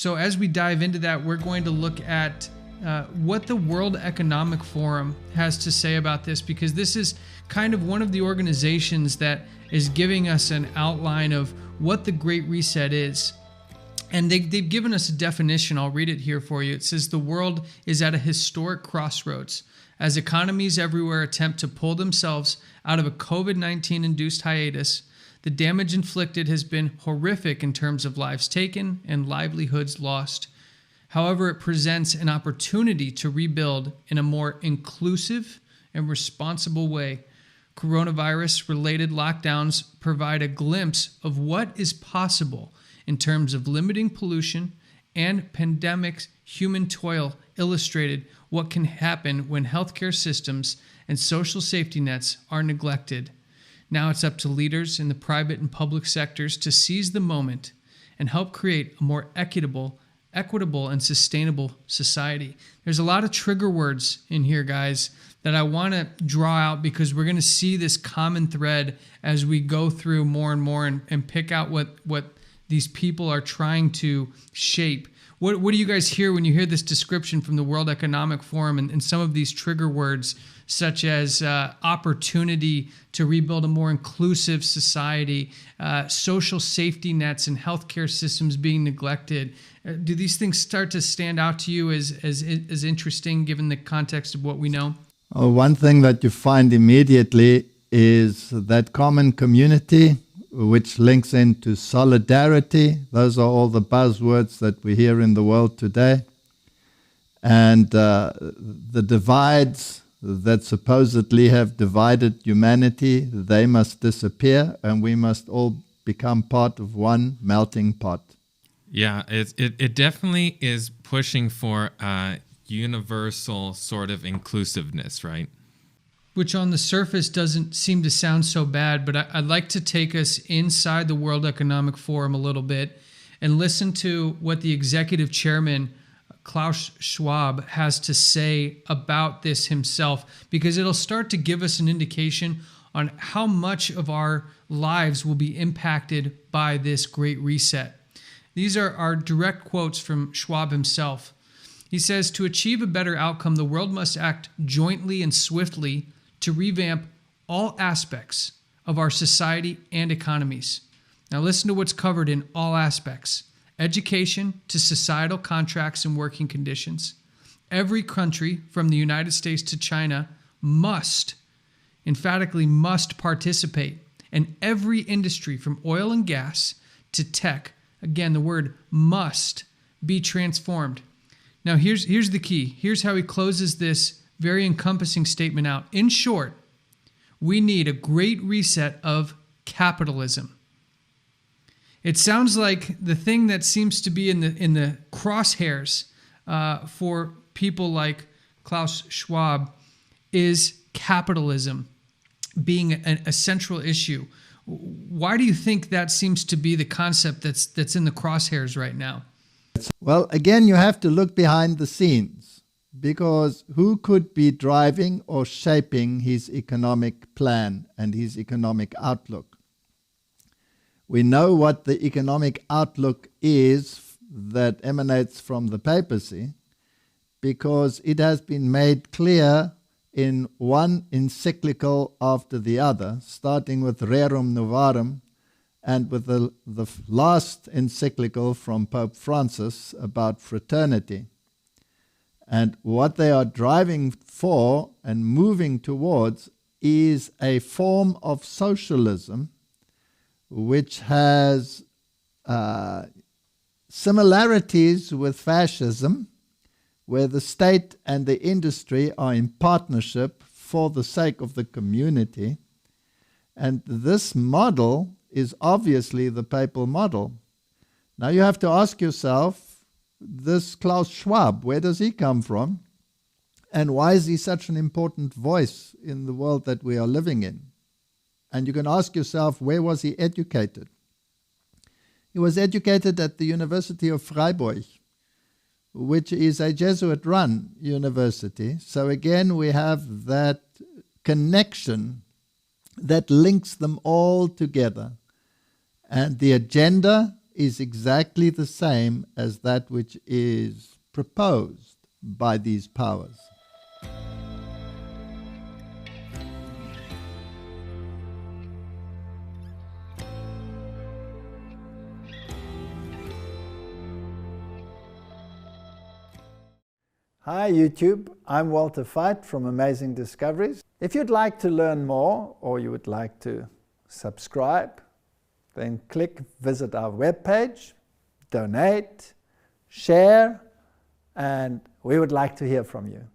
So as we dive into that, we're going to look at what the World Economic Forum has to say about this, because this is kind of one of the organizations that is giving us an outline of what the Great Reset is. And they've given us a definition. I'll read it here for you. It says, the world is at a historic crossroads as economies everywhere attempt to pull themselves out of a COVID-19 induced hiatus. The damage inflicted has been horrific in terms of lives taken and livelihoods lost. However, it presents an opportunity to rebuild in a more inclusive and responsible way. Coronavirus-related lockdowns provide a glimpse of what is possible in terms of limiting pollution, and pandemic's human toil illustrated what can happen when healthcare systems and social safety nets are neglected. Now it's up to leaders in the private and public sectors to seize the moment and help create a more equitable, and sustainable society. There's a lot of trigger words in here, guys, that I want to draw out, because we're going to see this common thread as we go through more and more and pick out what these people are trying to shape. What do you guys hear when you hear this description from the World Economic Forum and some of these trigger words, such as opportunity to rebuild a more inclusive society, social safety nets and healthcare systems being neglected? Do these things start to stand out to you as interesting given the context of what we know? One thing that you find immediately is that common community, which links into solidarity. Those are all the buzzwords that we hear in the world today. And the divides that supposedly have divided humanity, they must disappear, and we must all become part of one melting pot. Yeah, it definitely is pushing for universal sort of inclusiveness, right? Which on the surface doesn't seem to sound so bad, but I'd like to take us inside the World Economic Forum a little bit and listen to what the executive chairman, Klaus Schwab, has to say about this himself, because it'll start to give us an indication on how much of our lives will be impacted by this Great Reset. These are our direct quotes from Schwab himself. He says, to achieve a better outcome, the world must act jointly and swiftly to revamp all aspects of our society and economies. Now listen to what's covered in all aspects. Education to societal contracts and working conditions. Every country from the United States to China must, emphatically must participate. And every industry from oil and gas to tech, again, the word must be transformed. Now here's the key. Here's how he closes this very encompassing statement out. In short, we need a great reset of capitalism. It sounds like the thing that seems to be in the crosshairs for people like Klaus Schwab is capitalism being a central issue. Why do you think that seems to be the concept that's in the crosshairs right now? Well, again, you have to look behind the scenes, because who could be driving or shaping his economic plan and his economic outlook? We know what the economic outlook is that emanates from the papacy, because it has been made clear in one encyclical after the other, starting with Rerum Novarum, and with the last encyclical from Pope Francis about fraternity. And what they are driving for and moving towards is a form of socialism which has similarities with fascism, where the state and the industry are in partnership for the sake of the community. And this model is obviously the papal model. Now you have to ask yourself, this Klaus Schwab, where does he come from? And why is he such an important voice in the world that we are living in? And you can ask yourself, where was he educated? He was educated at the University of Freiburg, which is a Jesuit-run university. So again, we have that connection that links them all together. And the agenda is exactly the same as that which is proposed by these powers. Hi YouTube, I'm Walter Veit from Amazing Discoveries. If you'd like to learn more or you would like to subscribe, then visit our webpage, donate, share, and we would like to hear from you.